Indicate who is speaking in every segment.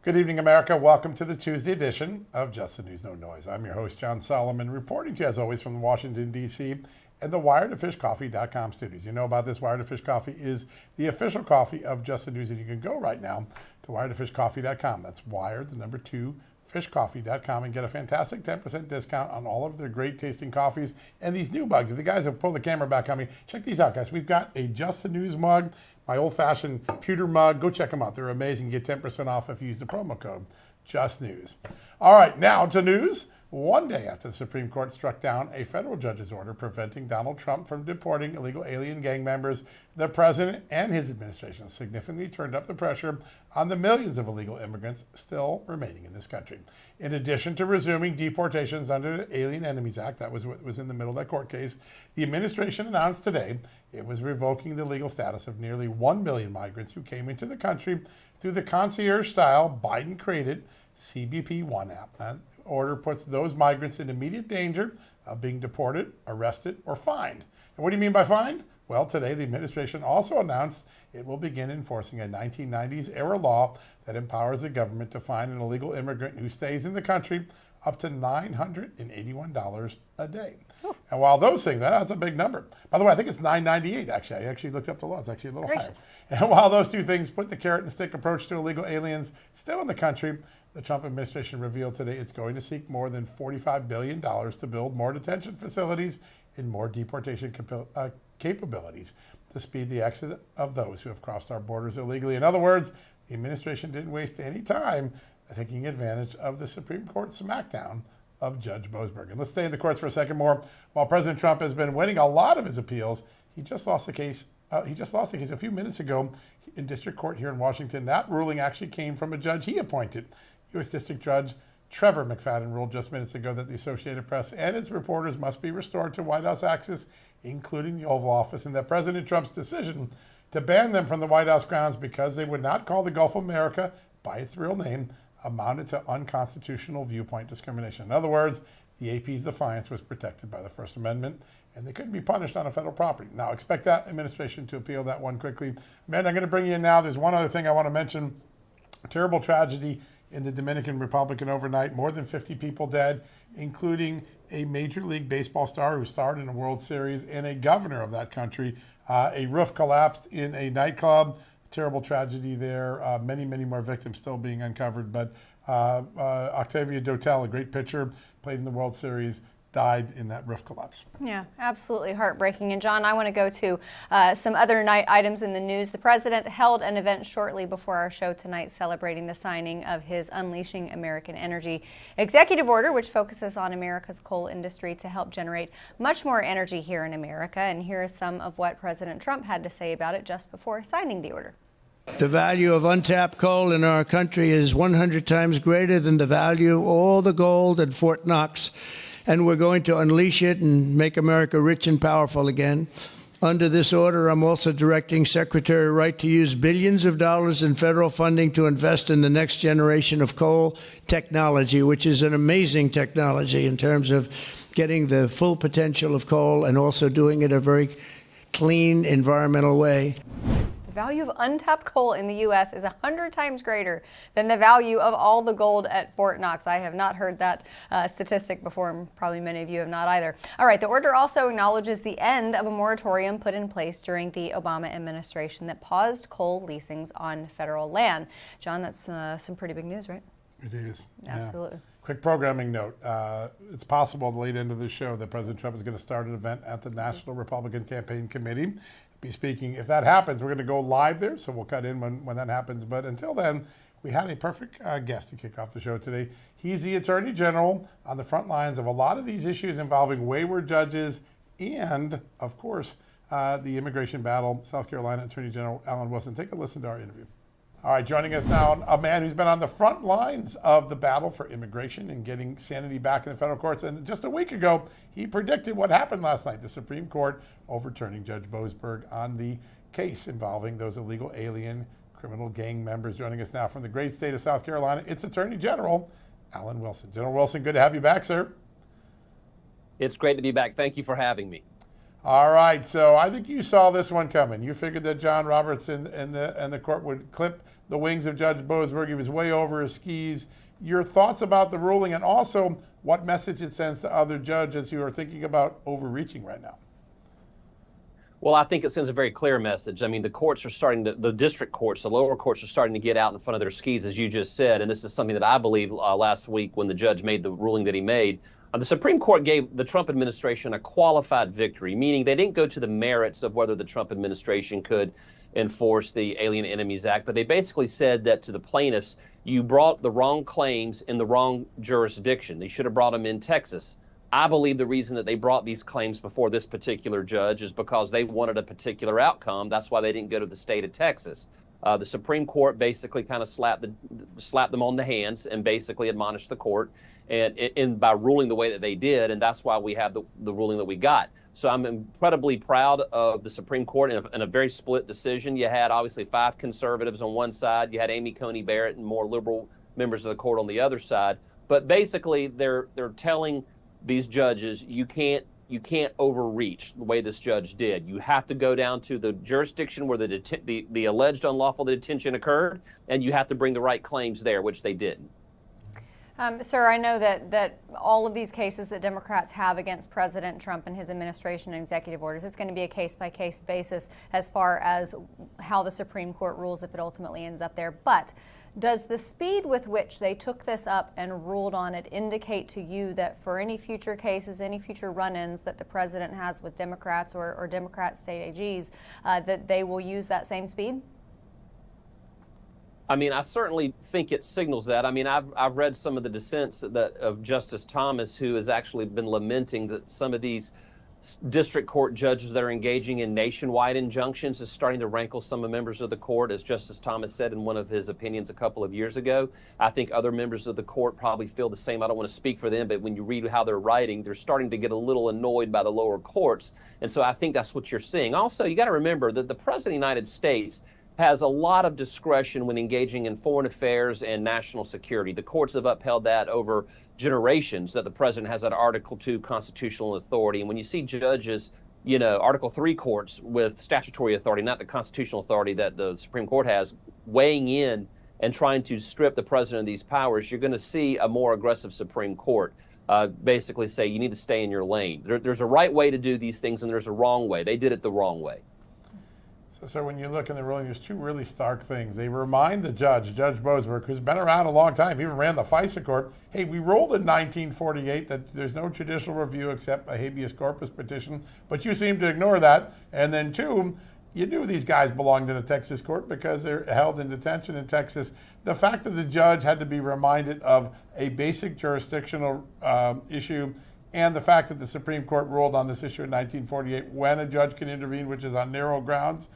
Speaker 1: Good evening, America. Welcome to the Tuesday edition of Just the News, No Noise. I'm your host, John Solomon, reporting to you, as always, from Washington, D.C. and the wiredtofishcoffee.com studios. You know about this. Wired to Fish Coffee is the official coffee of Just the News, and you can go right now to wiredtofishcoffee.com. That's wired, the number 2, fishcoffee.com, and get a fantastic 10% discount on all of their great tasting coffees and these new mugs. If the guys have pulled the camera back on me, check these out, guys. We've got a Just the News mug, my old-fashioned pewter mug. Go check them out. They're amazing. You get 10% off if you use the promo code JUSTNEWS. All right, now to news. One day after the Supreme Court struck down a federal judge's order preventing Donald Trump from deporting illegal alien gang members, the president and his administration significantly turned up the pressure on the millions of illegal immigrants still remaining in this country. In addition to resuming deportations under the Alien Enemies Act, that was what was in the middle of that court case, the administration announced today it was revoking the legal status of nearly 1 million migrants who came into the country through the concierge-style Biden-created CBP One app. That order puts those migrants in immediate danger of being deported, arrested, or fined. And what do you mean by fined? Well, today the administration also announced it will begin enforcing a 1990s-era law that empowers the government to fine an illegal immigrant who stays in the country up to $981 a day. Ooh. And while those things, that's a big number. By the way, I think it's $998, actually. I actually looked up the law. It's actually a little higher. And while those two things put the carrot and stick approach to illegal aliens still in the country, the Trump administration revealed today it's going to seek more than $45 billion to build more detention facilities and more deportation capabilities to speed the exit of those who have crossed our borders illegally. In other words, the administration didn't waste any time taking advantage of the Supreme Court smackdown of Judge Boasberg. And let's stay in the courts for a second more. While President Trump has been winning a lot of his appeals, he just lost the case. A few minutes ago in district court here in Washington. That ruling actually came from a judge he appointed. U.S. District Judge Trevor McFadden ruled just minutes ago that the Associated Press and its reporters must be restored to White House access, including the Oval Office, and that President Trump's decision to ban them from the White House grounds because they would not call the Gulf of America by its real name amounted to unconstitutional viewpoint discrimination. In other words, the AP's defiance was protected by the First Amendment, and they couldn't be punished on a federal property. Now, expect that administration to appeal that one quickly. Man, I'm going to bring you in now. There's one other thing I want to mention. A terrible tragedy in the Dominican Republic overnight. More than 50 people dead, including a Major League Baseball star who starred in a World Series and a governor of that country. A roof collapsed in a nightclub. Terrible tragedy there. Many more victims still being uncovered. But Octavio Dotel, a great pitcher, played in the World Series, died in that roof collapse.
Speaker 2: Yeah, absolutely heartbreaking. And John, I want to go to some other night items in the news. The president held an event shortly before our show tonight celebrating the signing of his Unleashing American Energy executive order, which focuses on America's coal industry to help generate much more energy here in America. And here is some of what President Trump had to say about it just before signing the order.
Speaker 3: The value of untapped coal in our country is 100 times greater than the value of all the gold at Fort Knox. And we're going to unleash it and make America rich and powerful again. Under this order, I'm also directing Secretary Wright to use billions of dollars in federal funding to invest in the next generation of coal technology, which is an amazing technology in terms of getting the full potential of coal and also doing it a very clean, environmental way.
Speaker 2: The value of untapped coal in the U.S. is 100 times greater than the value of all the gold at Fort Knox. I have not heard that statistic before, and probably many of you have not either. All right, the order also acknowledges the end of a moratorium put in place during the Obama administration that paused coal leasings on federal land. John, that's some pretty big news, right?
Speaker 1: It is.
Speaker 2: Absolutely.
Speaker 1: Yeah. Quick programming note. It's possible at the late end of the show that President Trump is going to start an event at the National Republican Campaign Committee. Be speaking. If that happens, we're going to go live there, so we'll cut in when that happens. But until then, we had a perfect guest to kick off the show today. He's the Attorney General on the front lines of a lot of these issues involving wayward judges and, of course, the immigration battle. South Carolina Attorney General Alan Wilson. Take a listen to our interview. All right, joining us now, a man who's been on the front lines of the battle for immigration and getting sanity back in the federal courts. And just a week ago, he predicted what happened last night, the Supreme Court overturning Judge Boasberg on the case involving those illegal alien criminal gang members. Joining us now from the great state of South Carolina, it's Attorney General Alan Wilson. General Wilson, good to have you back, sir.
Speaker 4: It's great to be back. Thank you for having me.
Speaker 1: All right, so I think you saw this one coming. You figured that John Roberts and the court would clip the wings of Judge Boasberg. He was way over his skis. Your thoughts about the ruling, and also what message it sends to other judges who are thinking about overreaching right now?
Speaker 4: Well, I think it sends a very clear message. I mean, the courts are starting to, the district courts, the lower courts are starting to get out in front of their skis, as you just said. And this is something that I believe last week when the judge made the ruling that he made. The Supreme Court gave the Trump administration a qualified victory, meaning they didn't go to the merits of whether the Trump administration could enforce the Alien Enemies Act, but they basically said that to the plaintiffs, you brought the wrong claims in the wrong jurisdiction. They should have brought them in Texas. I believe the reason that they brought these claims before this particular judge is because they wanted a particular outcome. That's why they didn't go to the state of Texas. The Supreme Court basically kind of slapped them on the hands and basically admonished the court and by ruling the way that they did, and that's why we have the ruling that we got. So I'm incredibly proud of the Supreme Court in a very split decision. You had obviously 5 conservatives on one side. You had Amy Coney Barrett and more liberal members of the court on the other side. But basically, they're telling these judges, you can't overreach the way this judge did. You have to go down to the jurisdiction where the alleged unlawful detention occurred, and you have to bring the right claims there, which they didn't.
Speaker 2: Sir, I know that all of these cases that Democrats have against President Trump and his administration and executive orders, it's going to be a case-by-case basis as far as how the Supreme Court rules if it ultimately ends up there. But does the speed with which they took this up and ruled on it indicate to you that for any future cases, any future run-ins that the president has with Democrats or Democrat state AGs, that they will use that same speed?
Speaker 4: I mean, I certainly think it signals that. I mean, I've read some of the dissents of Justice Thomas, who has actually been lamenting that some of these district court judges that are engaging in nationwide injunctions is starting to rankle some of members of the court, as Justice Thomas said in one of his opinions a couple of years ago. I think other members of the court probably feel the same. I don't want to speak for them, but when you read how they're writing, they're starting to get a little annoyed by the lower courts. And so I think that's what you're seeing. Also, you got to remember that the President of the United States has a lot of discretion when engaging in foreign affairs and national security. The courts have upheld that over generations, that the president has that Article 2 constitutional authority. And when you see judges, Article 3 courts with statutory authority, not the constitutional authority that the Supreme Court has, weighing in and trying to strip the president of these powers, you're going to see a more aggressive Supreme Court basically say you need to stay in your lane. There's a right way to do these things and there's a wrong way. They did it the wrong way.
Speaker 1: So when you look in the ruling, there's 2 really stark things. They remind the judge, Judge Boasberg, who's been around a long time, even ran the FISA court, hey, we ruled in 1948 that there's no judicial review except a habeas corpus petition, but you seem to ignore that. And then 2, you knew these guys belonged in a Texas court because they're held in detention in Texas. The fact that the judge had to be reminded of a basic jurisdictional issue, and the fact that the Supreme Court ruled on this issue in 1948 when a judge can intervene, which is on narrow grounds.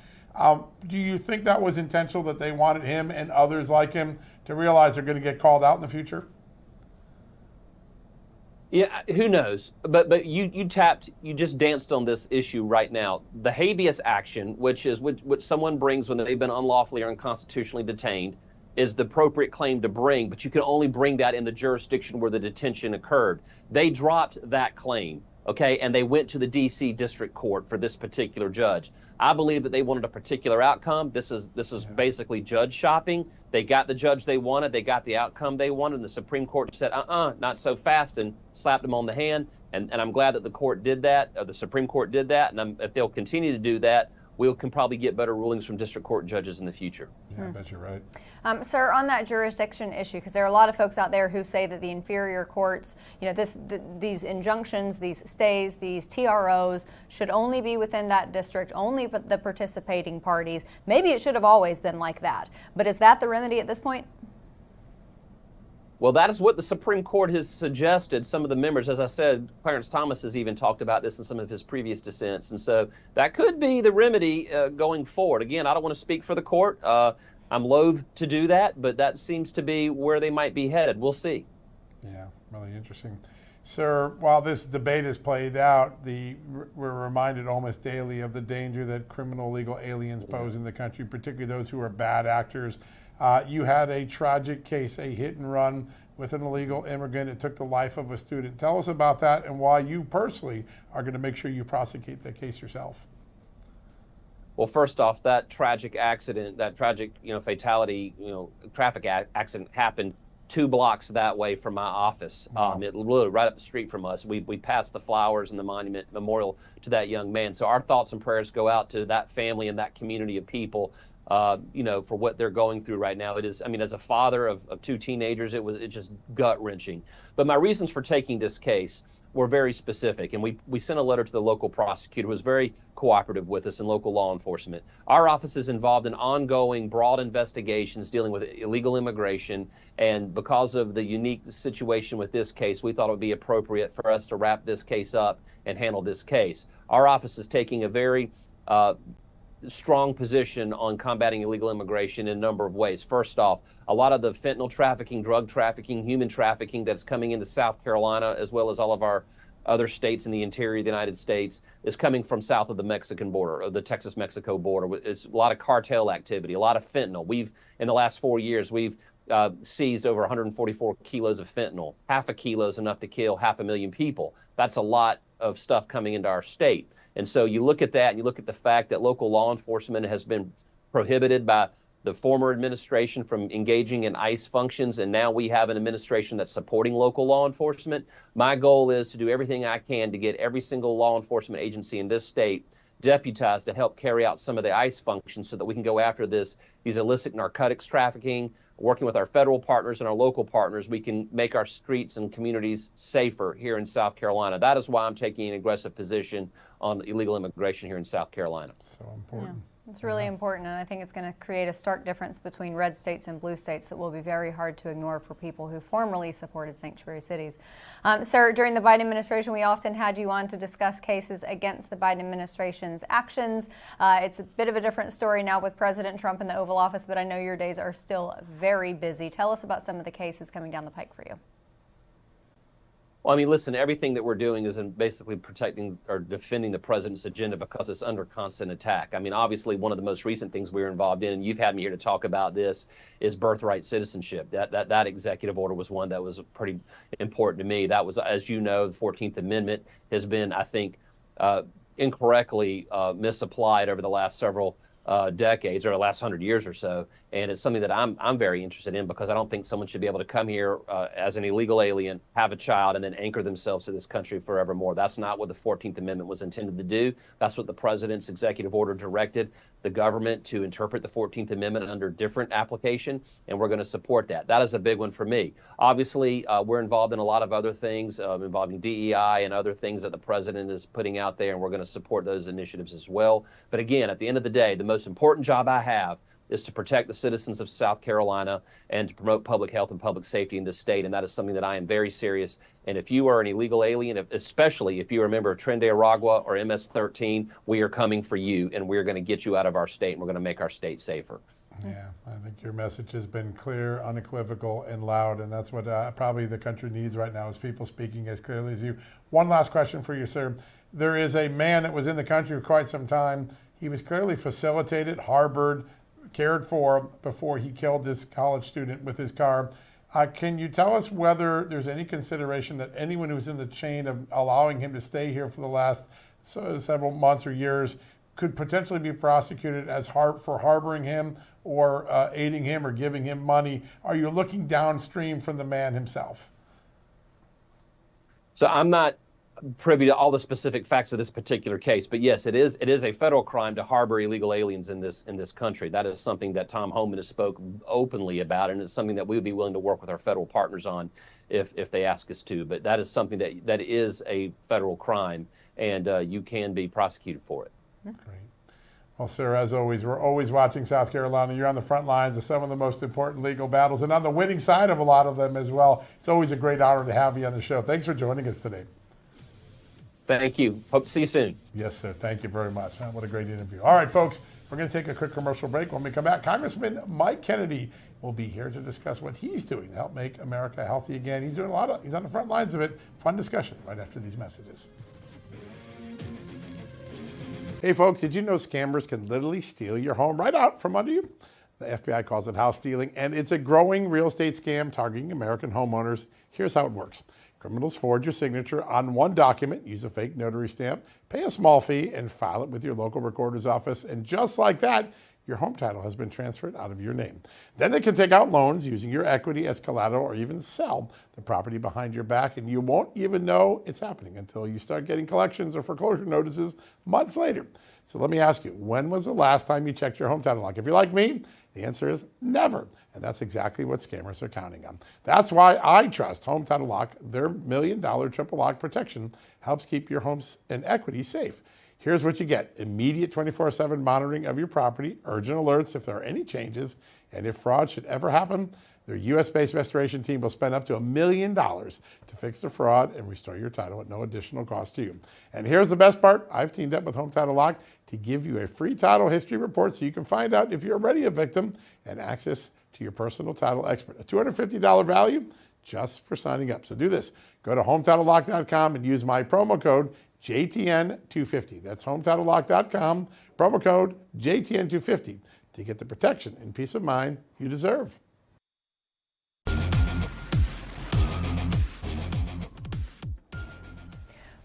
Speaker 1: Do you think that was intentional, that they wanted him and others like him to realize they're going to get called out in the future?
Speaker 4: Yeah, who knows? But you just danced on this issue right now. The habeas action, which someone brings when they've been unlawfully or unconstitutionally detained, is the appropriate claim to bring, but you can only bring that in the jurisdiction where the detention occurred. They dropped that claim, okay, and they went to the D.C. District Court for this particular judge. I believe that they wanted a particular outcome. This is basically judge shopping. They got the judge they wanted. They got the outcome they wanted. And the Supreme Court said, not so fast, and slapped them on the hand. And I'm glad that the court did that, or the Supreme Court did that. And if they'll continue to do that, we can probably get better rulings from district court judges in the future.
Speaker 1: Yeah, I bet you're right.
Speaker 2: Sir, on that jurisdiction issue, because there are a lot of folks out there who say that the inferior courts, these injunctions, these stays, these TROs should only be within that district, only the participating parties. Maybe it should have always been like that. But is that the remedy at this point?
Speaker 4: Well, that is what the Supreme Court has suggested. Some of the members, as I said, Clarence Thomas has even talked about this in some of his previous dissents. And so that could be the remedy going forward. Again, I don't want to speak for the court. I'm loath to do that, but that seems to be where they might be headed. We'll see.
Speaker 1: Yeah, really interesting. Sir, while this debate is played out, we're reminded almost daily of the danger that criminal illegal aliens pose in the country, particularly those who are bad actors. You had a tragic case, a hit and run with an illegal immigrant. It took the life of a student. Tell us about that and why you personally are going to make sure you prosecute that case yourself.
Speaker 4: Well, first off, that tragic accident, that tragic, fatality, traffic accident happened 2 blocks that way from my office.
Speaker 1: Wow.
Speaker 4: It literally right up the street from us. We passed the flowers and the monument memorial to that young man. So our thoughts and prayers go out to that family and that community of people, for what they're going through right now. It is, as a father of 2 teenagers, it's just gut wrenching. But my reasons for taking this case were very specific, and we sent a letter to the local prosecutor who was very cooperative with us and local law enforcement. Our office is involved in ongoing broad investigations dealing with illegal immigration, and because of the unique situation with this case, we thought it would be appropriate for us to wrap this case up and handle this case. Our office is taking a very strong position on combating illegal immigration in a number of ways. First off, a lot of the fentanyl trafficking, drug trafficking, human trafficking that's coming into South Carolina, as well as all of our other states in the interior of the United States, is coming from south of the Mexican border, or the Texas-Mexico border. It's a lot of cartel activity, a lot of fentanyl. In the last 4 years, we've seized over 144 kilos of fentanyl. Half a kilo is enough to kill 500,000 people. That's a lot of stuff coming into our state. And so you look at that and you look at the fact that local law enforcement has been prohibited by the former administration from engaging in ICE functions, and now we have an administration that's supporting local law enforcement. My goal is to do everything I can to get every single law enforcement agency in this state deputized to help carry out some of the ICE functions so that we can go after these illicit narcotics trafficking. Working with our federal partners and our local partners, we can make our streets and communities safer here in South Carolina. That is why I'm taking an aggressive position on illegal immigration here in South Carolina.
Speaker 1: So important.
Speaker 2: Yeah, it's really important, and I think it's going to create a stark difference between red states and blue states that will be very hard to ignore for people who formerly supported sanctuary cities. Sir, during the Biden administration, we often had you on to discuss cases against the Biden administration's actions. It's a bit of a different story now with President Trump in the Oval Office, but I know your days are still very busy. Tell us about some of the cases coming down the pike for you.
Speaker 4: Well, listen, everything that we're doing is in basically protecting or defending the president's agenda because it's under constant attack. Obviously, one of the most recent things we were involved in, and you've had me here to talk about this, is birthright citizenship. That executive order was one that was pretty important to me. That was, as you know, the 14th Amendment has been, I think, incorrectly misapplied over the last several decades or the last 100 years or so. And it's something that I'm very interested in because I don't think someone should be able to come here as an illegal alien, have a child, and then anchor themselves to this country forevermore. That's not what the 14th Amendment was intended to do. That's what the president's executive order directed the government to interpret the 14th Amendment under different application, and we're going to support that. That is a big one for me. Obviously, we're involved in a lot of other things involving DEI and other things that the president is putting out there, and we're going to support those initiatives as well. But again, at the end of the day, the most important job I have is to protect the citizens of South Carolina and to promote public health and public safety in this state. And that is something that I am very serious. And if you are an illegal alien, especially if you're a member of Tren de Aragua or MS-13, we are coming for you, and we're going to get you out of our state, and we're going to make our state safer.
Speaker 1: Yeah, I think your message has been clear, unequivocal, and loud, and that's what probably the country needs right now is people speaking as clearly as you. One last question for you, sir. There is a man that was in the country for quite some time. He was clearly facilitated, harbored, cared for before he killed this college student with his car. Can you tell us whether there's any consideration that anyone who's in the chain of allowing him to stay here for the last several months or years could potentially be prosecuted as for harboring him or aiding him or giving him money? Are you looking downstream from the man himself?
Speaker 4: So I'm not privy to all the specific facts of this particular case, but yes, it is a federal crime to harbor illegal aliens in this country. That is something that Tom Homan has spoken openly about, and it's something that we would be willing to work with our federal partners on if they ask us to. But that is something that is a federal crime, and you can be prosecuted for it.
Speaker 1: Great. Well, sir, as always, we're always watching South Carolina. You're on the front lines of some of the most important legal battles and on the winning side of a lot of them as well. It's always a great honor to have you on the show. Thanks for joining us today.
Speaker 4: Thank you. Hope to see you soon.
Speaker 1: Yes, sir. Thank you very much. What a great interview. All right, folks, we're going to take a quick commercial break. When we come back, Congressman Mike Kennedy will be here to discuss what he's doing to help make America healthy again. He's doing he's on the front lines of it. Fun discussion right after these messages. Hey, folks, did you know scammers can literally steal your home right out from under you? The FBI calls it house stealing, and it's a growing real estate scam targeting American homeowners. Here's how it works. Criminals forge your signature on one document, use a fake notary stamp, pay a small fee, and file it with your local recorder's office. And just like that, your home title has been transferred out of your name. Then they can take out loans using your equity as collateral or even sell the property behind your back, and you won't even know it's happening until you start getting collections or foreclosure notices months later. So let me ask you, when was the last time you checked your home title lock? If you're like me, the answer is never. And that's exactly what scammers are counting on. That's why I trust Home Title Lock. Their $1 million triple lock protection helps keep your homes and equity safe. Here's what you get: immediate 24/7 monitoring of your property, urgent alerts if there are any changes, and if fraud should ever happen, their U.S.-based restoration team will spend up to $1 million to fix the fraud and restore your title at no additional cost to you. And here's the best part: I've teamed up with Home Title Lock to give you a free title history report so you can find out if you're already a victim and access to your personal title expert. A $250 value just for signing up. So do this. Go to HometitleLock.com and use my promo code JTN250. That's HometitleLock.com, promo code JTN250 to get the protection and peace of mind you deserve.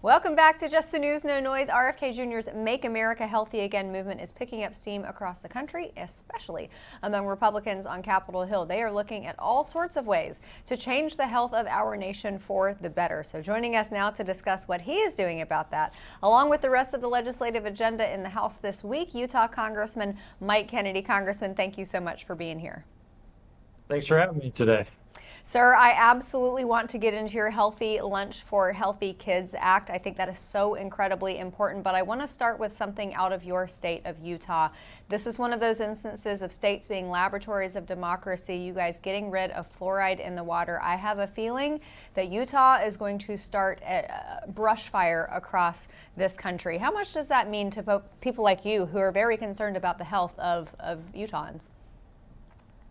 Speaker 2: Welcome back to Just the News, No Noise. RFK Jr.'s Make America Healthy Again movement is picking up steam across the country, especially among Republicans on Capitol Hill. They are looking at all sorts of ways to change the health of our nation for the better. So joining us now to discuss what he is doing about that, along with the rest of the legislative agenda in the House this week, Utah Congressman Mike Kennedy. Congressman, thank you so much for being here.
Speaker 5: Thanks for having me today.
Speaker 2: Sir, I absolutely want to get into your Healthy Lunch for Healthy Kids Act. I think that is so incredibly important, but I want to start with something out of your state of Utah. This is one of those instances of states being laboratories of democracy, you guys getting rid of fluoride in the water. I have a feeling that Utah is going to start a brush fire across this country. How much does that mean to people like you who are very concerned about the health of Utahns?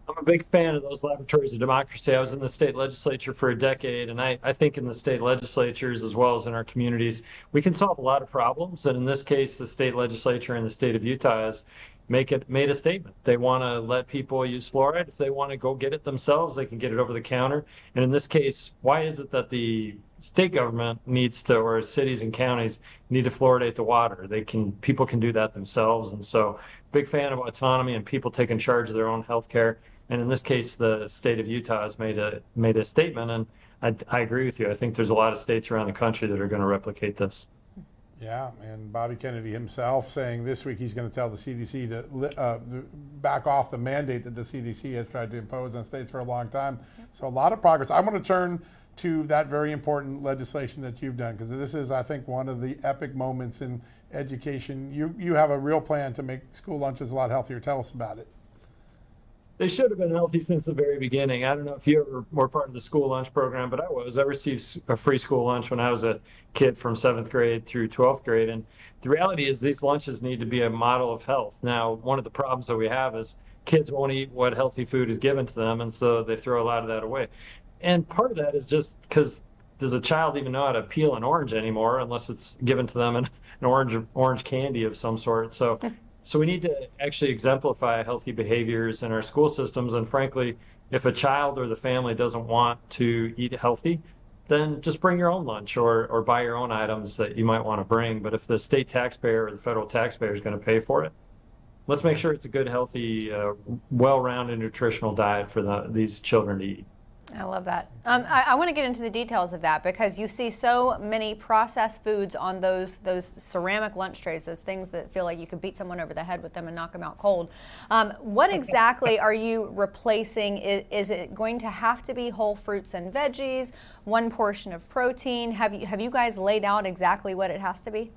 Speaker 5: I'm a big fan of those laboratories of democracy. I was in the state legislature for a decade, and I think in the state legislatures as well as in our communities, we can solve a lot of problems. And in this case, the state legislature in the state of Utah has made a statement. They want to let people use fluoride. If they want to go get it themselves, they can get it over the counter. And in this case, why is it that the state government needs to, or cities and counties need to fluoridate the water? People can do that themselves. And so big fan of autonomy and people taking charge of their own health care. And in this case, the state of Utah has made a statement, and I agree with you. I think there's a lot of states around the country that are going to replicate this.
Speaker 1: Yeah, and Bobby Kennedy himself saying this week he's going to tell the CDC to back off the mandate that the CDC has tried to impose on states for a long time. So a lot of progress. I want to turn to that very important legislation that you've done, because this is, I think, one of the epic moments in education. You have a real plan to make school lunches a lot healthier. Tell us about it.
Speaker 5: They should have been healthy since the very beginning. I don't know if you ever were part of the school lunch program, but I was. I received a free school lunch when I was a kid from 7th grade through 12th grade. And the reality is these lunches need to be a model of health. Now, one of the problems that we have is kids won't eat what healthy food is given to them, and so they throw a lot of that away. And part of that is just because does a child even know how to peel an orange anymore unless it's given to them in an orange candy of some sort? So we need to actually exemplify healthy behaviors in our school systems. And frankly, if a child or the family doesn't want to eat healthy, then just bring your own lunch or buy your own items that you might want to bring. But if the state taxpayer or the federal taxpayer is going to pay for it, let's make sure it's a good, healthy, well-rounded nutritional diet for these children to eat.
Speaker 2: I love that. I want to get into the details of that, because you see so many processed foods on those ceramic lunch trays, those things that feel like you could beat someone over the head with them and knock them out cold. What exactly are you replacing? Is it going to have to be whole fruits and veggies, one portion of protein? Have you guys laid out exactly what it has to be?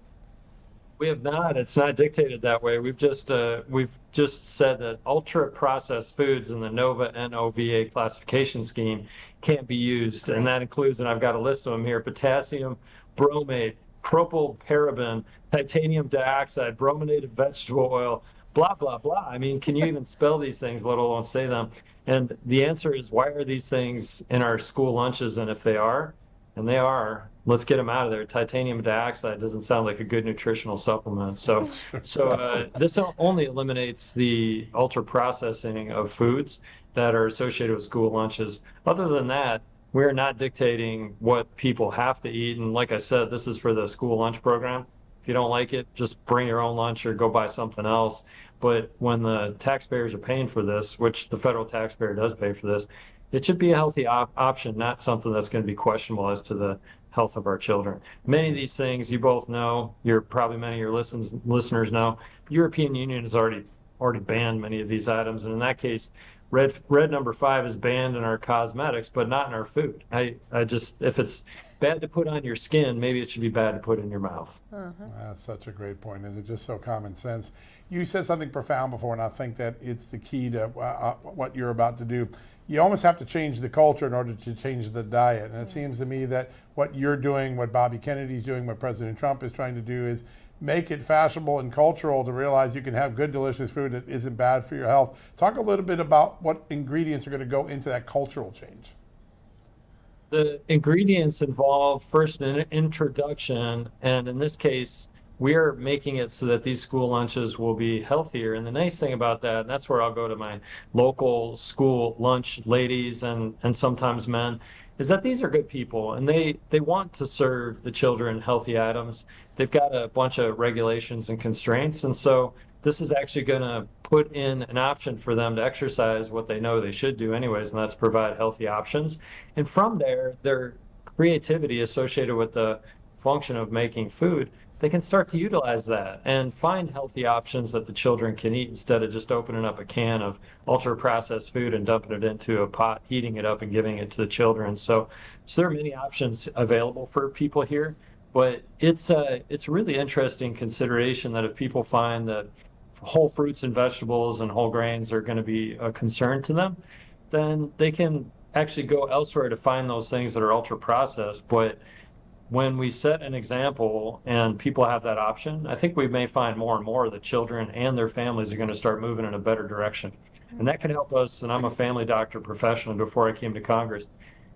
Speaker 5: We have not. It's not dictated that way. We've just said that ultra processed foods in the NOVA classification scheme can't be used, and that includes, and I've got a list of them here: potassium bromate, propylparaben, titanium dioxide, brominated vegetable oil, blah blah blah. I mean, can you even spell these things, let alone say them? And the answer is, why are these things in our school lunches? And if they are, and they are. Let's get them out of there. Titanium dioxide doesn't sound like a good nutritional supplement. So, this only eliminates the ultra processing of foods that are associated with school lunches. Other than that, we're not dictating what people have to eat. And like I said, this is for the school lunch program. If you don't like it, just bring your own lunch or go buy something else. But when the taxpayers are paying for this, which the federal taxpayer does pay for this, it should be a healthy option, not something that's going to be questionable as to the health of our children. Many of these things you both know, many of your listeners know, the European Union has already banned many of these items. And in that case, red number 5 is banned in our cosmetics, but not in our food. I just, if it's bad to put on your skin, maybe it should be bad to put in your mouth.
Speaker 1: That's such a great point. Is it just so common sense? You said something profound before, and I think that it's the key to what you're about to do. You almost have to change the culture in order to change the diet. And it seems to me that what you're doing, what Bobby Kennedy's doing, what President Trump is trying to do is make it fashionable and cultural to realize you can have good, delicious food that isn't bad for your health. Talk a little bit about what ingredients are going to go into that cultural change.
Speaker 5: The ingredients involve first an introduction, and in this case, we're making it so that these school lunches will be healthier. And the nice thing about that, and that's where I'll go to my local school lunch ladies and sometimes men, is that these are good people and they want to serve the children healthy items. They've got a bunch of regulations and constraints. And so this is actually going to put in an option for them to exercise what they know they should do anyways, and that's provide healthy options. And from there, their creativity associated with the function of making food, they can start to utilize that and find healthy options that the children can eat instead of just opening up a can of ultra processed food and dumping it into a pot, heating it up and giving it to the children. So there are many options available for people here, but it's a really interesting consideration that if people find that whole fruits and vegetables and whole grains are going to be a concern to them, then they can actually go elsewhere to find those things that are ultra processed. But when we set an example and people have that option, I think we may find more and more that children and their families are going to start moving in a better direction. And that can help us, and I'm a family doctor professionally before I came to Congress,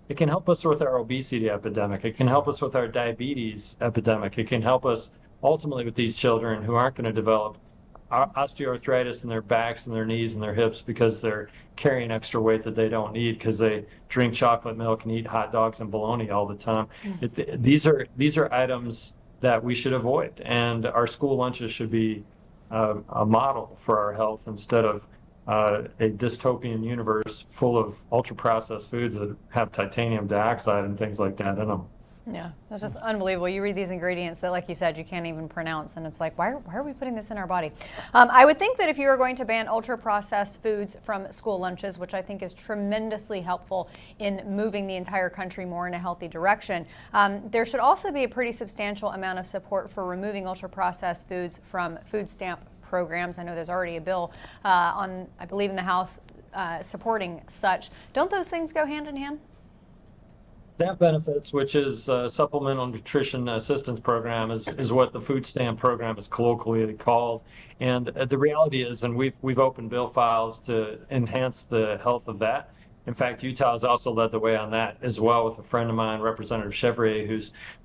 Speaker 5: it can help us with our obesity epidemic. It can help us with our diabetes epidemic. It can help us ultimately with these children who aren't going to develop osteoarthritis in their backs and their knees and their hips because they're carrying extra weight that they don't need because they drink chocolate milk and eat hot dogs and bologna all the time. These are items that we should avoid, and our school lunches should be a model for our health instead of a dystopian universe full of ultra processed foods that have titanium dioxide and things like that in them.
Speaker 2: Yeah, that's just unbelievable. You read these ingredients that, like you said, you can't even pronounce, and it's like, why are we putting this in our body? I would think that if you were going to ban ultra-processed foods from school lunches, which I think is tremendously helpful in moving the entire country more in a healthy direction, there should also be a pretty substantial amount of support for removing ultra-processed foods from food stamp programs. I know there's already a bill I believe, in the House supporting such. Don't those things go hand in hand?
Speaker 5: SNAP benefits, which is Supplemental Nutrition Assistance Program, is what the food stamp program is colloquially called. And the reality is, and we've opened bill files to enhance the health of that. In fact, Utah has also led the way on that as well with a friend of mine, Representative Chevrier,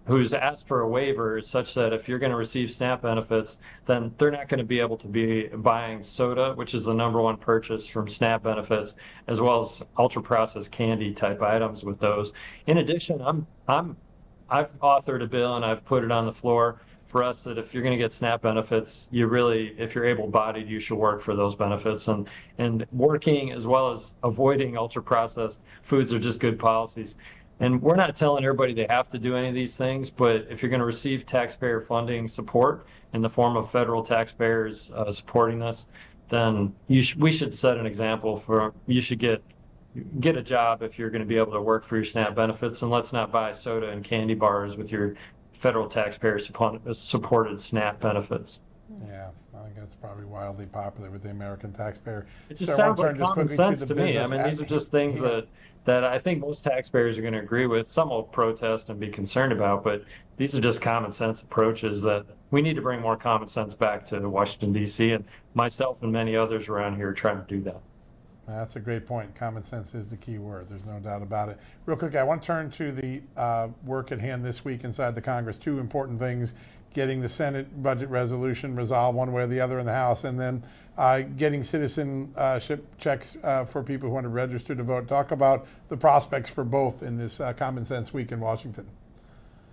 Speaker 5: who's asked for a waiver such that if you're going to receive SNAP benefits, then they're not going to be able to be buying soda, which is the #1 purchase from SNAP benefits, as well as ultra-processed candy type items with those. In addition, I've authored a bill and I've put it on the floor for us that if you're going to get SNAP benefits, if you're able-bodied, you should work for those benefits. And working as well as avoiding ultra-processed foods are just good policies. And we're not telling everybody they have to do any of these things, but if you're going to receive taxpayer funding support in the form of federal taxpayers supporting this, then we should set an example you should get a job if you're going to be able to work for your SNAP benefits, and let's not buy soda and candy bars with your federal taxpayer supported SNAP benefits.
Speaker 1: Yeah, I think that's probably wildly popular with the American taxpayer.
Speaker 5: It just sounds like common sense to me. I mean, these are just things that I think most taxpayers are going to agree with. Some will protest and be concerned about, but these are just common sense approaches that we need to bring more common sense back to Washington, D.C., and myself and many others around here are trying to do that.
Speaker 1: That's a great point. Common sense is the key word. There's no doubt about it. Real quick, I want to turn to the work at hand this week inside the Congress. Two important things: getting the Senate budget resolution resolved one way or the other in the House, and then getting citizenship checks for people who want to register to vote. Talk about the prospects for both in this Common Sense Week in Washington.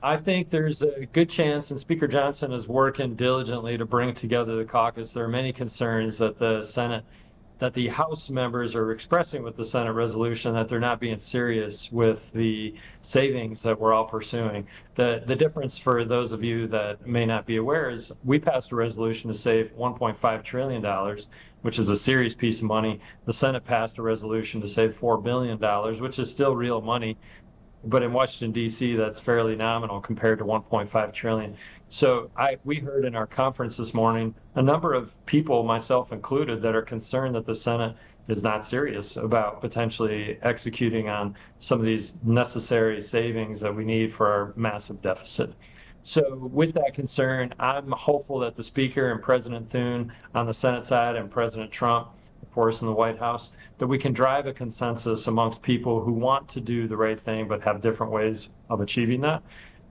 Speaker 5: I think there's a good chance, and Speaker Johnson is working diligently to bring together the caucus. There are many concerns that the House members are expressing with the Senate resolution, that they're not being serious with the savings that we're all pursuing. The difference, for those of you that may not be aware, is we passed a resolution to save $1.5 trillion, which is a serious piece of money. The Senate passed a resolution to save $4 billion, which is still real money. But in Washington, D.C., that's fairly nominal compared to $1.5 trillion. So we heard in our conference this morning a number of people, myself included, that are concerned that the Senate is not serious about potentially executing on some of these necessary savings that we need for our massive deficit. So with that concern, I'm hopeful that the Speaker and President Thune on the Senate side, and President Trump, of course, in the White House, that we can drive a consensus amongst people who want to do the right thing but have different ways of achieving that.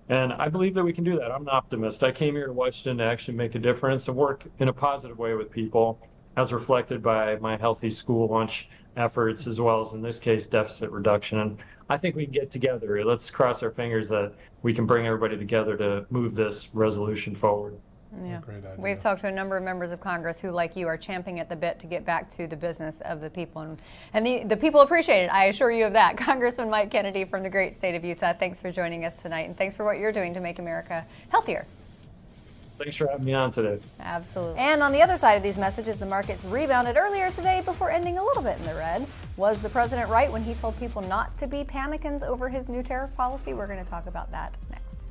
Speaker 5: And I believe that we can do that. I'm an optimist. I came here to Washington to actually make a difference and work in a positive way with people, as reflected by my healthy school lunch efforts, as well as, in this case, deficit reduction. And I think we can get together. Let's cross our fingers that we can bring everybody together to move this resolution forward.
Speaker 2: Yeah.
Speaker 1: Great idea.
Speaker 2: We've talked to a number of members of Congress who, like you, are champing at the bit to get back to the business of the people. And the people appreciate it. I assure you of that. Congressman Mike Kennedy from the great state of Utah, thanks for joining us tonight. And thanks for what you're doing to make America healthier.
Speaker 5: Thanks for having me on today.
Speaker 2: Absolutely. And on the other side of these messages, the markets rebounded earlier today before ending a little bit in the red. Was the president right when he told people not to be panicans over his new tariff policy? We're going to talk about that next.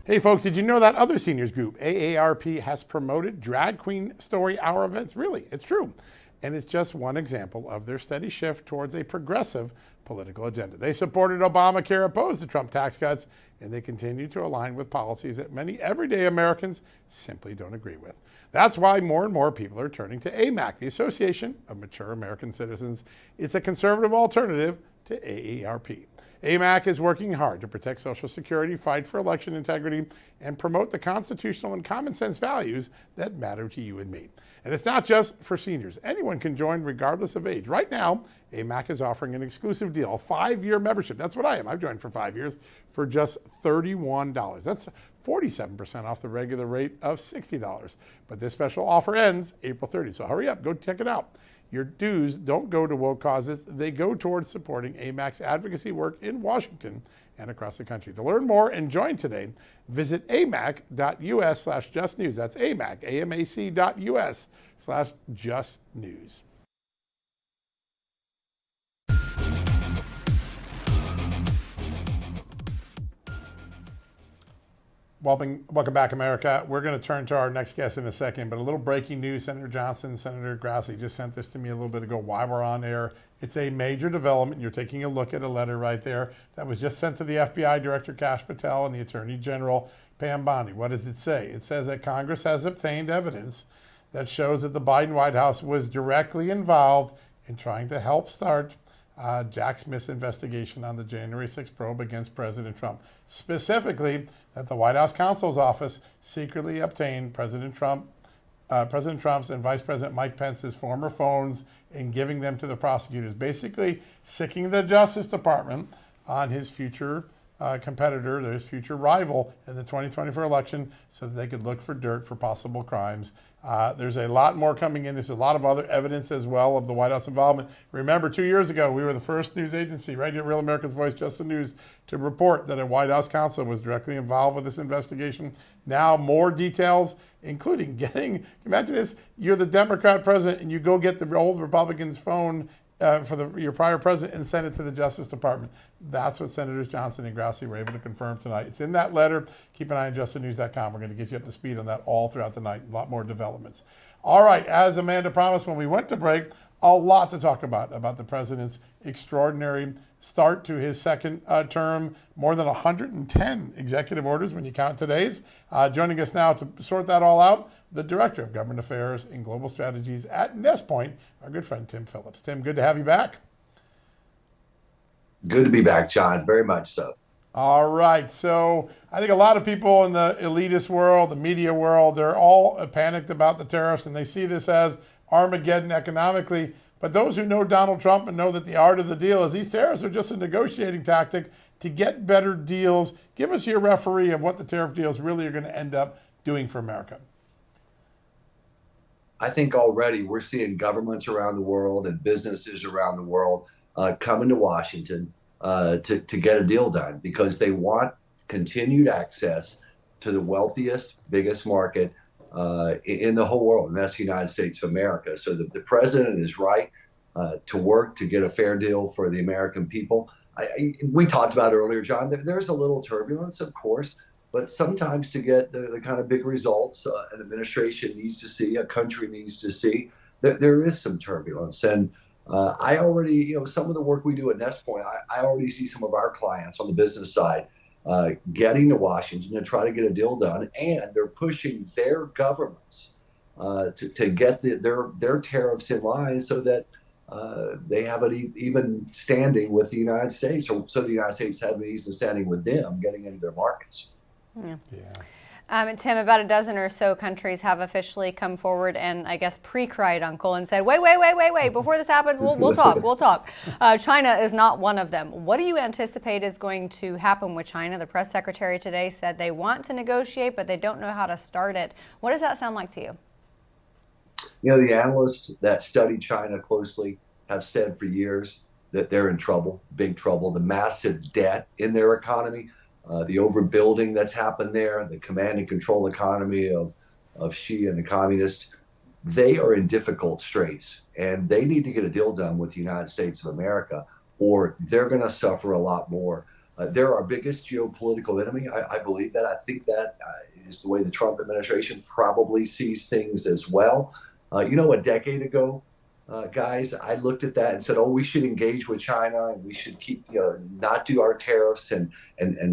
Speaker 1: Hey folks, did you know that other seniors group, AARP, has promoted Drag Queen Story Hour events? Really, it's true. And it's just one example of their steady shift towards a progressive political agenda. They supported Obamacare, opposed the Trump tax cuts, and they continue to align with policies that many everyday Americans simply don't agree with. That's why more and more people are turning to AMAC, the Association of Mature American Citizens. It's a conservative alternative to AARP. AMAC is working hard to protect Social Security, fight for election integrity, and promote the constitutional and common sense values that matter to you and me. And it's not just for seniors. Anyone can join regardless of age. Right now, AMAC is offering an exclusive deal, a 5-year membership. That's what I am. I've joined for 5 years for just $31. That's 47% off the regular rate of $60. But this special offer ends April 30th. So hurry up, go check it out. Your dues don't go to woke causes. They go towards supporting AMAC's advocacy work in Washington and across the country. To learn more and join today, visit amac.us/justnews. That's AMAC, AMAC.us/justnews. Welcome back, America. We're going to turn to our next guest in a second, but a little breaking news. Senator Johnson, Senator Grassley just sent this to me a little bit ago while we're on air. It's a major development. You're taking a look at a letter right there that was just sent to the FBI Director Kash Patel and the Attorney General Pam Bondi. What does it say? It says that Congress has obtained evidence that shows that the Biden White House was directly involved in trying to help start Jack Smith's investigation on the January 6th probe against President Trump. Specifically, that the White House counsel's office secretly obtained President Trump's and Vice President Mike Pence's former phones and giving them to the prosecutors, basically sicking the Justice Department on his future competitor, his future rival in the 2024 election, so that they could look for dirt for possible crimes. There's a lot more coming in. There's a lot of other evidence as well of the White House involvement. Remember, 2 years ago, we were the first news agency, right here at Real America's Voice, Just the News, to report that a White House counsel was directly involved with this investigation. Now, more details, including imagine this, you're the Democrat president and you go get the old Republican's phone for your prior president and send it to the Justice Department. That's what Senators Johnson and Grassley were able to confirm tonight. It's in that letter. Keep an eye on justthenews.com. We're going to get you up to speed on that all throughout the night. A lot more developments. All right, as Amanda promised when we went to break, a lot to talk about the president's extraordinary start to his second term, more than 110 executive orders when you count today's. Joining us now to sort that all out, the Director of Government Affairs and Global Strategies at Nest Point, our good friend Tim Phillips. Tim, good to have you back.
Speaker 6: Good to be back, John. Very much so.
Speaker 1: All right. So I think a lot of people in the elitist world, the media world, they're all panicked about the tariffs, and they see this as Armageddon economically. But those who know Donald Trump and know that the art of the deal is these tariffs are just a negotiating tactic to get better deals. Give us your referee of what the tariff deals really are going to end up doing for America.
Speaker 6: I think already we're seeing governments around the world and businesses around the world coming to Washington to get a deal done because they want continued access to the wealthiest, biggest market in the whole world, and that's the United States of America. So the president is right to work to get a fair deal for the American people. We talked about earlier, John, there's a little turbulence, of course, but sometimes to get the kind of big results an administration needs to see, a country needs to see, there is some turbulence. And I already, some of the work we do at Nest Point, I already see some of our clients on the business side getting to Washington to try to get a deal done, and they're pushing their governments to get their tariffs in line so that they have an even standing with the United States, or so the United States have an even standing with them getting into their markets.
Speaker 2: Yeah.
Speaker 1: Yeah.
Speaker 2: Tim, about a dozen or so countries have officially come forward and I guess pre-cried uncle and said, wait, before this happens, we'll talk. China is not one of them. What do you anticipate is going to happen with China? The press secretary today said they want to negotiate, but they don't know how to start it. What does that sound like to you?
Speaker 6: The analysts that study China closely have said for years that they're in trouble, big trouble, the massive debt in their economy. The overbuilding that's happened there, the command and control economy of Xi and the communists, they are in difficult straits, and they need to get a deal done with the United States of America, or they're going to suffer a lot more. They're our biggest geopolitical enemy. I believe that. I think that is the way the Trump administration probably sees things as well. A decade ago, guys, I looked at that and said, we should engage with China and we should keep, not do our tariffs and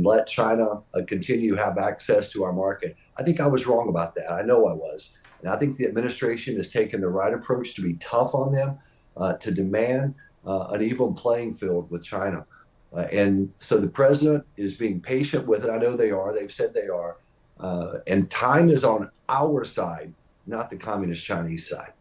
Speaker 6: let China continue to have access to our market. I think I was wrong about that. I know I was. And I think the administration has taken the right approach to be tough on them, to demand an even playing field with China. And so the president is being patient with it. I know they are. They've said they are. And time is on our side, not the communist Chinese side.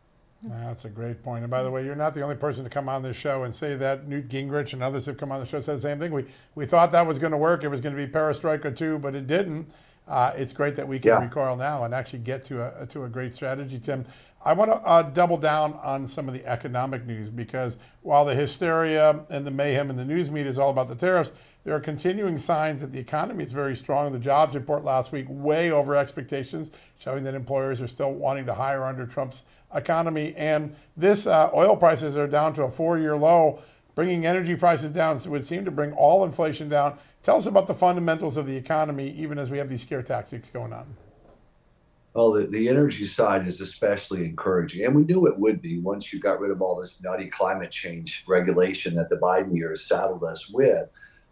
Speaker 1: That's a great point. And by the way, you're not the only person to come on this show and say that. Newt Gingrich and others have come on the show and said the same thing. We thought that was going to work. It was going to be perestroika too, but it didn't. It's great that we can recoil now and actually get to a great strategy, Tim. I want to double down on some of the economic news, because while the hysteria and the mayhem in the news media is all about the tariffs, there are continuing signs that the economy is very strong. The jobs report last week way over expectations, showing that employers are still wanting to hire under Trump's economy. And this oil prices are down to a 4-year low. Bringing energy prices down would seem to bring all inflation down. Tell us about the fundamentals of the economy, even as we have these scare tactics going on.
Speaker 6: Well, the energy side is especially encouraging, and we knew it would be once you got rid of all this nutty climate change regulation that the Biden years saddled us with.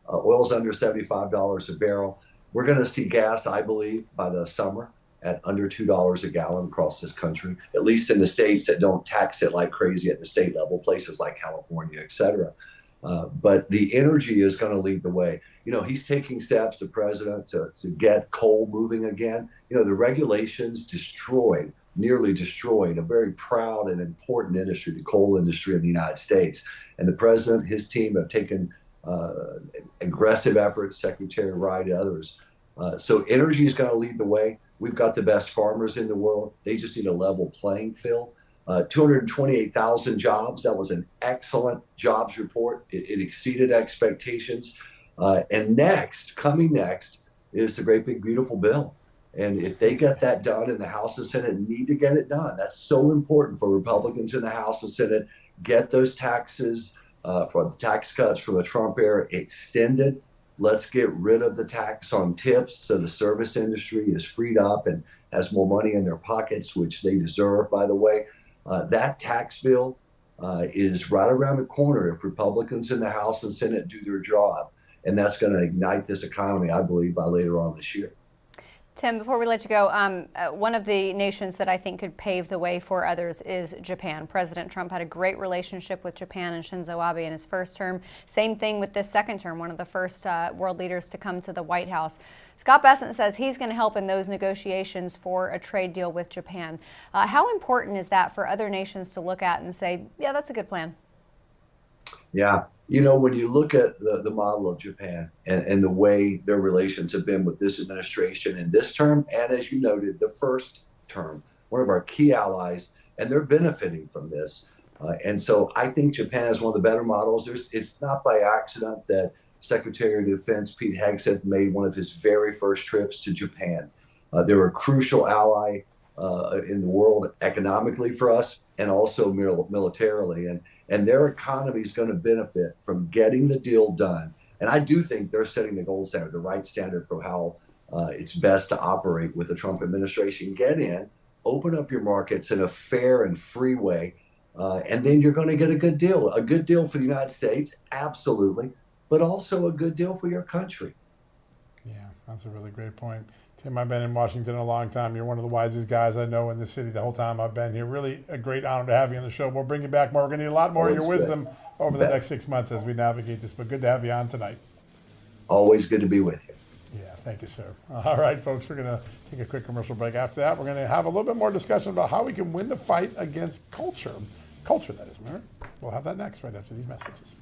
Speaker 6: Oil's under $75 a barrel. We're going to see gas, I believe, by the summer at under $2 a gallon across this country, at least in the states that don't tax it like crazy at the state level, places like California, et cetera. But the energy is going to lead the way. He's taking steps, the president, to get coal moving again. The regulations nearly destroyed a very proud and important industry, the coal industry in the United States. And the president, his team have taken aggressive efforts, Secretary Wright, others. So energy is going to lead the way. We've got the best farmers in the world. They just need a level playing field. 228,000 jobs. That was an excellent jobs report. It exceeded expectations. And coming next, is the great big beautiful bill. And if they get that done in the House and Senate, need to get it done. That's so important for Republicans in the House and Senate. Get those taxes for the tax cuts from the Trump era extended. Let's get rid of the tax on tips so the service industry is freed up and has more money in their pockets, which they deserve, by the way. That tax bill is right around the corner if Republicans in the House and Senate do their job. And that's going to ignite this economy, I believe, by later on this year.
Speaker 2: Tim, before we let you go, one of the nations that I think could pave the way for others is Japan. President Trump had a great relationship with Japan and Shinzo Abe in his first term. Same thing with this second term, one of the first world leaders to come to the White House. Scott Bessent says he's going to help in those negotiations for a trade deal with Japan. How important is that for other nations to look at and say, yeah, that's a good plan?
Speaker 6: Yeah. When you look at the model of Japan and the way their relations have been with this administration in this term, and as you noted, the first term, one of our key allies, and they're benefiting from this. And so I think Japan is one of the better models. It's not by accident that Secretary of Defense Pete Hegseth made one of his very first trips to Japan. They're a crucial ally in the world economically for us and also militarily. And their economy is going to benefit from getting the deal done. And I do think they're setting the gold standard, the right standard for how it's best to operate with the Trump administration. Get in, open up your markets in a fair and free way, and then you're going to get a good deal. A good deal for the United States, absolutely, but also a good deal for your country.
Speaker 1: Yeah, that's a really great point. Tim, I've been in Washington a long time. You're one of the wisest guys I know in the city the whole time I've been here. Really a great honor to have you on the show. We'll bring you back more. We're going to need a lot more of your wisdom over the next 6 months as we navigate this. But good to have you on tonight.
Speaker 6: Always good to be with you.
Speaker 1: Yeah, thank you, sir. All right, folks, we're going to take a quick commercial break. After that, we're going to have a little bit more discussion about how we can win the fight against culture. Culture, that is, remember? We'll have that next right after these messages.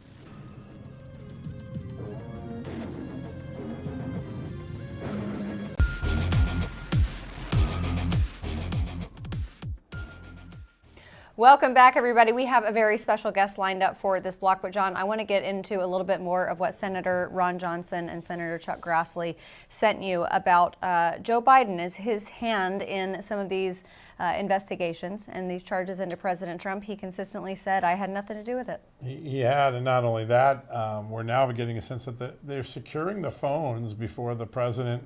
Speaker 2: Welcome back, everybody. We have a very special guest lined up for this block. But, John, I want to get into a little bit more of what Senator Ron Johnson and Senator Chuck Grassley sent you about Joe Biden as his hand in some of these investigations and these charges into President Trump. He consistently said, I had nothing to do with it.
Speaker 1: He had, and not only that, we're now getting a sense that they're securing the phones before the president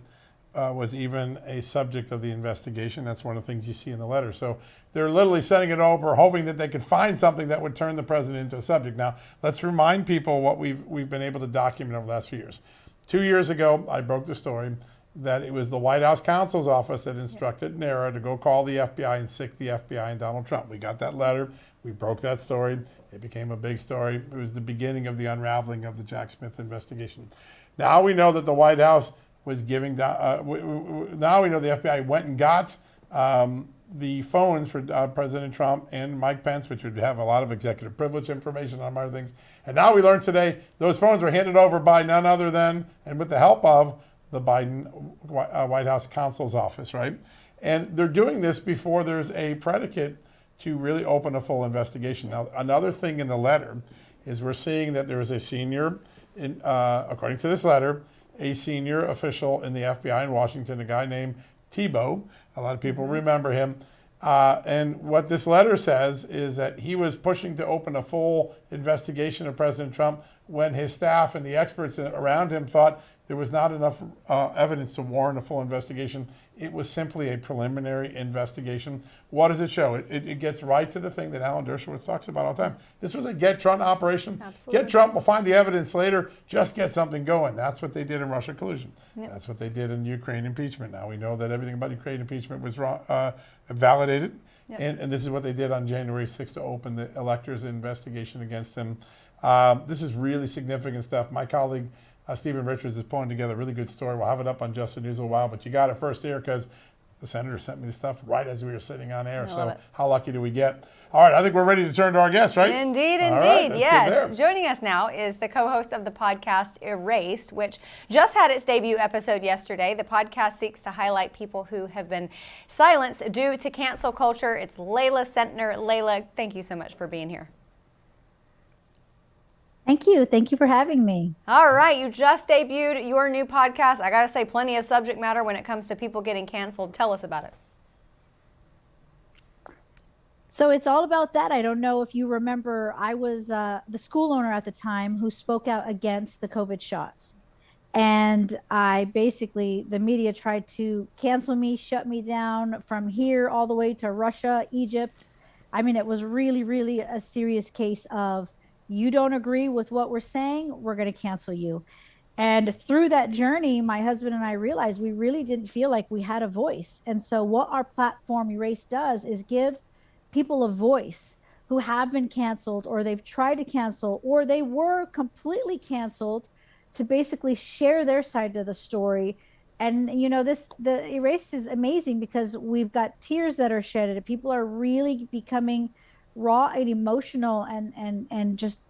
Speaker 1: was even a subject of the investigation. That's one of the things you see in the letter. So they're literally sending it over, hoping that they could find something that would turn the president into a subject. Now, let's remind people what we've been able to document over the last few years. 2 years ago, I broke the story that it was the White House counsel's office that instructed NARA to go call the FBI and sic the FBI and Donald Trump. We got that letter. We broke that story. It became a big story. It was the beginning of the unraveling of the Jack Smith investigation. Now we know that the White House was giving now we know the FBI went and got the phones for President Trump and Mike Pence, which would have a lot of executive privilege information on other things. And now we learned today those phones were handed over by none other than, and with the help of, the Biden White House counsel's office, right? And they're doing this before there's a predicate to really open a full investigation. Now, another thing in the letter is we're seeing that there is a senior, according to this letter, a senior official in the FBI in Washington, a guy named Thibault. A lot of people remember him. And what this letter says is that he was pushing to open a full investigation of President Trump when his staff and the experts around him thought there was not enough evidence to warrant a full investigation. It was simply a preliminary investigation. What does it show? It gets right to the thing that Alan Dershowitz talks about all the time. This was a get Trump operation.
Speaker 2: Absolutely.
Speaker 1: Get Trump, we'll find the evidence later, just get something going. That's what they did in Russia collusion. Yep. That's what they did in Ukraine impeachment. Now we know that everything about Ukraine impeachment was wrong, validated. Yep. And this is what they did on January 6th to open the electors' investigation against him. This is really significant stuff. My colleague, Stephen Richards, is pulling together a really good story. We'll have it up on Just the News in a while, but you got it first here because the senator sent me the stuff right as we were sitting on air. So how lucky do we get? All right, I think we're ready to turn to our guest, right?
Speaker 2: Indeed,
Speaker 1: All right,
Speaker 2: yes. Joining us now is the co-host of the podcast Erased, which just had its debut episode yesterday. The podcast seeks to highlight people who have been silenced due to cancel culture. It's Leila Centner. Leila, thank you so much for being here.
Speaker 7: Thank you. Thank you for having me.
Speaker 2: All right. You just debuted your new podcast. I got to say, plenty of subject matter when it comes to people getting canceled. Tell us about it.
Speaker 7: So it's all about that. I don't know if you remember, I was the school owner at the time who spoke out against the COVID shots. And the media tried to cancel me, shut me down from here all the way to Russia, Egypt, I mean, it was really, really a serious case of, you don't agree with what we're saying, we're going to cancel you. And through that journey, my husband and I realized we really didn't feel like we had a voice. And so what our platform Erase does is give people a voice who have been canceled, or they've tried to cancel, or they were completely canceled, to basically share their side of the story. And the Erase is amazing because we've got tears that are shedded. People are really becoming raw and emotional, and just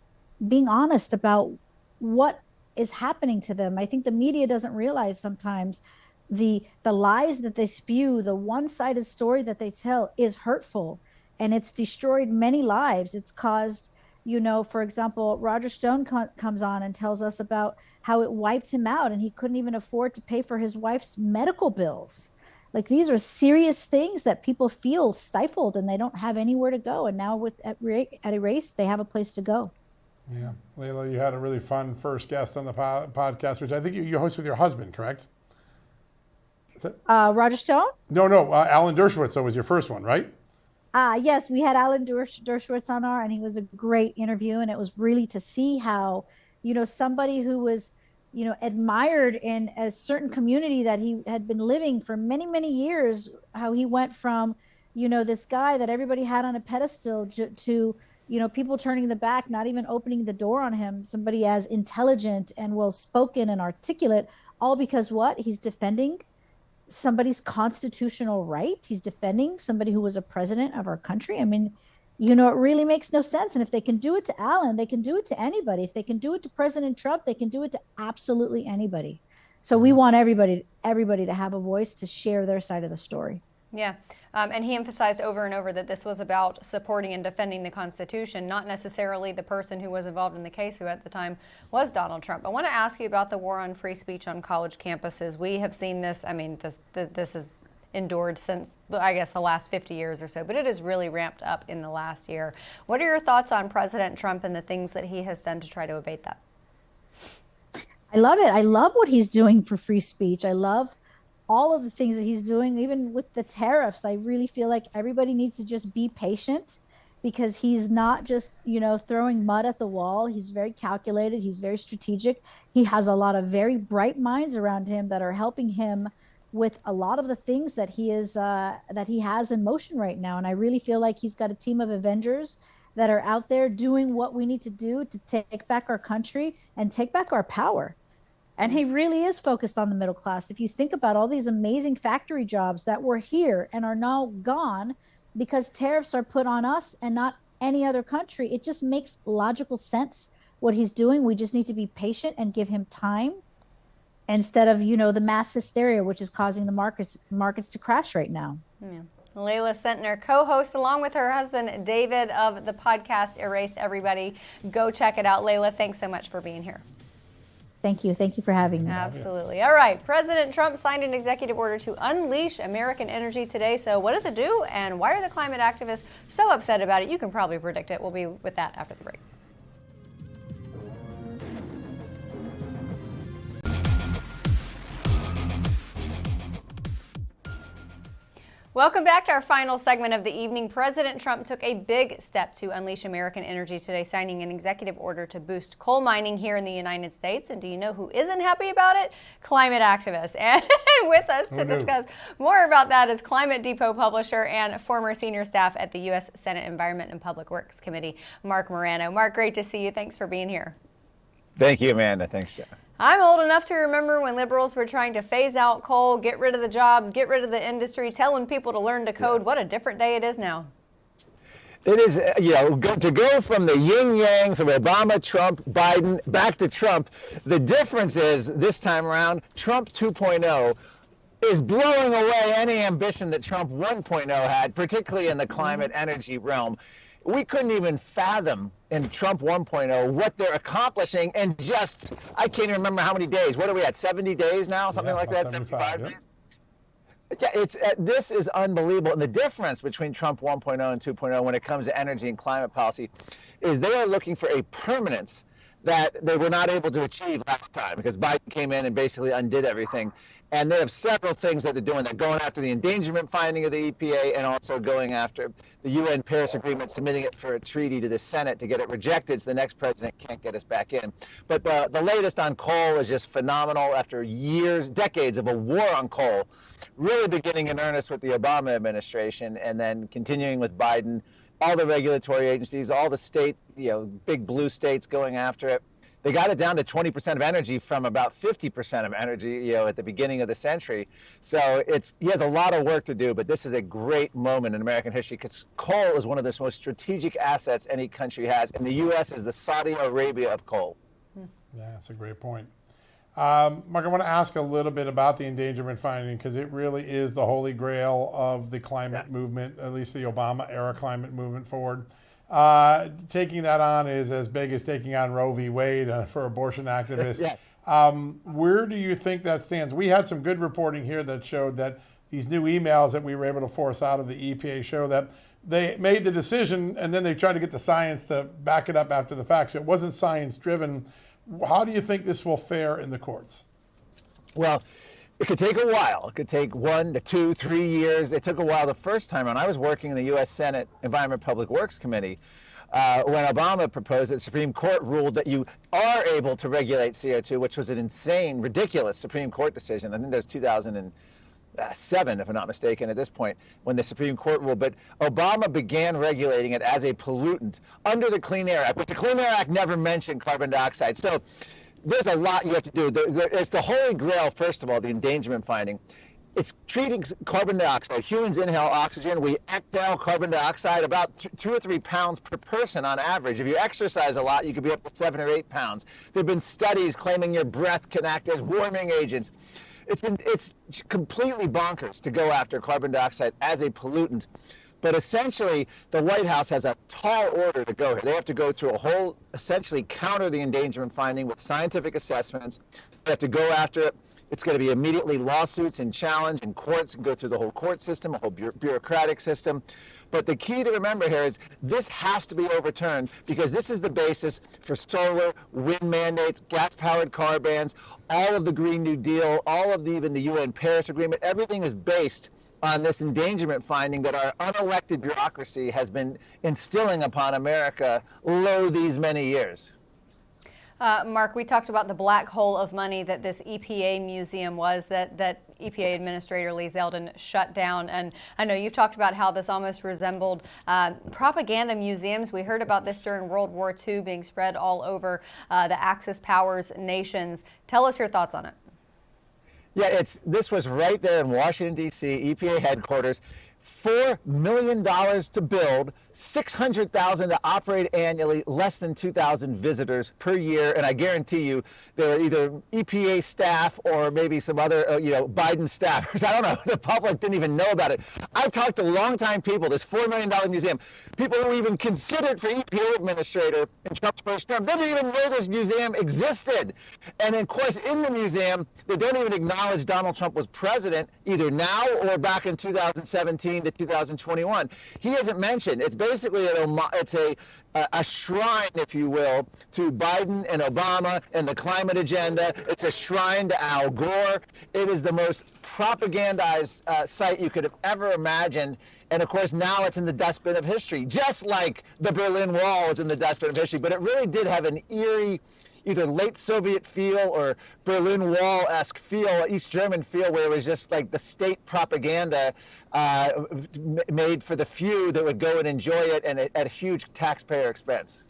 Speaker 7: being honest about what is happening to them. I think the media doesn't realize sometimes the lies that they spew, the one-sided story that they tell is hurtful, and it's destroyed many lives. It's caused, for example, Roger Stone comes on and tells us about how it wiped him out, and he couldn't even afford to pay for his wife's medical bills. Like, these are serious things that people feel stifled, and they don't have anywhere to go. And now at Erase, they have a place to go.
Speaker 1: Yeah. Leila, you had a really fun first guest on the podcast, which I think you host with your husband, correct? Is it?
Speaker 7: Roger Stone?
Speaker 1: No, Alan Dershowitz was your first one, right?
Speaker 7: Yes, we had Alan Dershowitz on and he was a great interview. And it was really to see how, somebody who was, admired in a certain community that he had been living for many, many years, how he went from, this guy that everybody had on a pedestal to, people turning the back, not even opening the door on him, somebody as intelligent and well-spoken and articulate, all because what? He's defending somebody's constitutional right. He's defending somebody who was a president of our country. I mean, it really makes no sense. And if they can do it to Alan, they can do it to anybody. If they can do it to President Trump, they can do it to absolutely anybody. So we want everybody to have a voice to share their side of the story.
Speaker 2: Yeah. And he emphasized over and over that this was about supporting and defending the Constitution, not necessarily the person who was involved in the case, who at the time was Donald Trump. I want to ask you about the war on free speech on college campuses. We have seen this. I mean, this has endured since, I guess, the last 50 years or so, but it has really ramped up in the last year. What are your thoughts on President Trump and the things that he has done to try to abate that?
Speaker 7: I love it. I love what he's doing for free speech. I love all of the things that he's doing, even with the tariffs. I really feel like everybody needs to just be patient, because he's not just, throwing mud at the wall. He's very calculated. He's very strategic. He has a lot of very bright minds around him that are helping him with a lot of the things that he has in motion right now. And I really feel like he's got a team of Avengers that are out there doing what we need to do to take back our country and take back our power. And he really is focused on the middle class. If you think about all these amazing factory jobs that were here and are now gone because tariffs are put on us and not any other country, it just makes logical sense what he's doing. We just need to be patient and give him time, instead of, the mass hysteria, which is causing the markets to crash right now.
Speaker 2: Yeah. Leila Centner, co-host along with her husband, David, of the podcast Erase. Everybody, go check it out. Leila, thanks so much for being here.
Speaker 7: Thank you. Thank you for having me.
Speaker 2: Absolutely. All right. President Trump signed an executive order to unleash American energy today. So what does it do, and why are the climate activists so upset about it? You can probably predict it. We'll be with that after the break. Welcome back to our final segment of the evening. President Trump took a big step to unleash American energy today, signing an executive order to boost coal mining here in the United States. And do you know who isn't happy about it? Climate activists. And with us to discuss more about that is Climate Depot publisher and former senior staff at the U.S. Senate Environment and Public Works Committee, Mark Morano. Mark, great to see you. Thanks for being here.
Speaker 8: Thank you, Amanda. Thanks, Jeff.
Speaker 2: I'm old enough to remember when liberals were trying to phase out coal, get rid of the jobs, get rid of the industry, telling people to learn to code. What a different day it is now.
Speaker 8: It is, to go from the yin-yang, from Obama, Trump, Biden, back to Trump. The difference is, this time around, Trump 2.0 is blowing away any ambition that Trump 1.0 had, particularly in the climate energy realm. We couldn't even fathom in Trump 1.0 what they're accomplishing in just, I can't even remember how many days. What are we at, 70 days now? Something like that, 75 days? Yeah, this is unbelievable. And the difference between Trump 1.0 and 2.0 when it comes to energy and climate policy is they are looking for a permanence, that they were not able to achieve last time because Biden came in and basically undid everything. And they have several things that they're doing. They're going after the endangerment finding of the EPA and also going after the UN Paris Agreement, submitting it for a treaty to the Senate to get it rejected so the next president can't get us back in. But the latest on coal is just phenomenal after years, decades of a war on coal, really beginning in earnest with the Obama administration and then continuing with Biden, all the regulatory agencies, all the state, big blue states going after it. They got it down to 20% of energy from about 50% of energy, at the beginning of the century. So he has a lot of work to do, but this is a great moment in American history because coal is one of the most strategic assets any country has, and the U.S. is the Saudi Arabia of coal.
Speaker 1: Yeah, that's a great point. Mark, I want to ask a little bit about the endangerment finding because it really is the holy grail of the climate movement, at least the Obama era climate movement forward. Taking that on is as big as taking on Roe v. Wade for abortion activists.
Speaker 8: Yes.
Speaker 1: Where do you think that stands? We had some good reporting here that showed that these new emails that we were able to force out of the EPA show that they made the decision and then they tried to get the science to back it up after the fact. So it wasn't science driven. How do you think this will fare in the courts?
Speaker 8: Well, it could take a while. It could take 1 to 2, 3 years. It took a while the first time around. I was working in the U.S. Senate Environment Public Works Committee when Obama proposed it. The Supreme Court ruled that you are able to regulate CO2, which was an insane, ridiculous Supreme Court decision. I think that was 2007, if I'm not mistaken, at this point, when the Supreme Court ruled. But Obama began regulating it as a pollutant under the Clean Air Act, but the Clean Air Act never mentioned carbon dioxide. So there's a lot you have to do. It's the holy grail, first of all, the endangerment finding. It's treating carbon dioxide. Humans inhale oxygen. We exhale carbon dioxide about 2 or 3 pounds per person on average. If you exercise a lot, you could be up to 7 or 8 pounds. There have been studies claiming your breath can act as warming agents. It's completely bonkers to go after carbon dioxide as a pollutant. But essentially, the White House has a tall order to go here. They have to go through a whole, essentially counter the endangerment finding with scientific assessments. They have to go after it. It's going to be immediately lawsuits and challenge and courts and go through the whole court system, a whole bureaucratic system. But the key to remember here is this has to be overturned because this is the basis for solar, wind mandates, gas-powered car bans, all of the Green New Deal, all of even the UN Paris Agreement. Everything is based on this endangerment finding that our unelected bureaucracy has been instilling upon America these many years.
Speaker 2: Mark, we talked about the black hole of money that this EPA museum was that EPA Administrator Lee Zeldin shut down. And I know you've talked about how this almost resembled propaganda museums. We heard about this during World War II being spread all over the Axis powers nations. Tell us your thoughts on it.
Speaker 8: Yeah, this was right there in Washington, D.C., EPA headquarters. $4 million to build, $600,000 to operate annually, less than 2,000 visitors per year. And I guarantee you, there are either EPA staff or maybe some other, Biden staffers. I don't know. The public didn't even know about it. I've talked to longtime people, this $4 million museum, people who even considered for EPA administrator in Trump's first term. They didn't even know this museum existed. And of course, in the museum, they don't even acknowledge Donald Trump was president, either now or back in 2017 to 2021. He hasn't mentioned. It's basically a shrine, if you will, to Biden and Obama and the climate agenda. It's a shrine to Al Gore. It is the most propagandized site you could have ever imagined. And of course, now it's in the dustbin of history, just like the Berlin Wall was in the dustbin of history. But it really did have an eerie, either late Soviet feel or Berlin Wall-esque feel, East German feel, where it was just like the state propaganda made for the few that would go and enjoy it and at a huge taxpayer expense.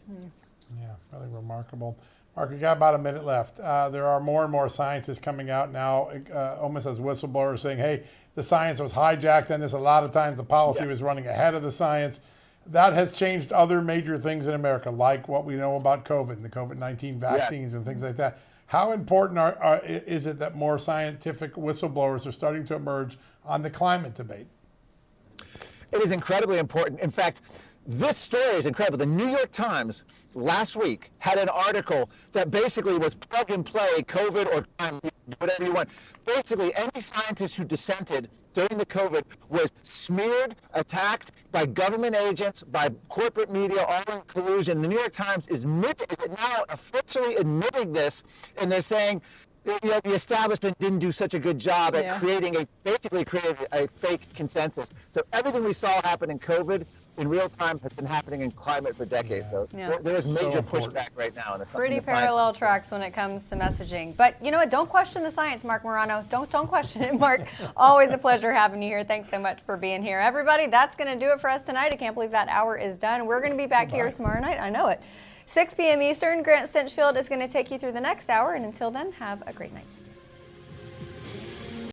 Speaker 1: Yeah, really remarkable. Mark, we got about a minute left. There are more and more scientists coming out now, almost as whistleblowers, saying, hey, the science was hijacked on this. A lot of times the policy was running ahead of the science. That has changed other major things in America, like what we know about COVID and the COVID-19 vaccines and things like that. How important is it that more scientific whistleblowers are starting to emerge on the climate debate?
Speaker 8: It is incredibly important. In fact, This story is incredible. The New York Times last week had an article that basically was plug and play COVID or crime, whatever you want. Basically, any scientist who dissented during the COVID was smeared, attacked by government agents, by corporate media, all in collusion. The New York Times is now officially admitting this, and they're saying, you know, the establishment didn't do such a good job at basically creating a fake consensus. So everything we saw happen in COVID in real time has been happening in climate for decades. So there is major pushback right now. In the
Speaker 2: Pretty parallel tracks when it comes to messaging. But you know what? Don't question the science, Mark Morano. Don't question it, Mark. Always a pleasure having you here. Thanks so much for being here. Everybody, that's going to do it for us tonight. I can't believe that hour is done. We're going to be back here tomorrow night. I know it. 6 p.m. Eastern. Grant Stinchfield is going to take you through the next hour. And until then, have a great night.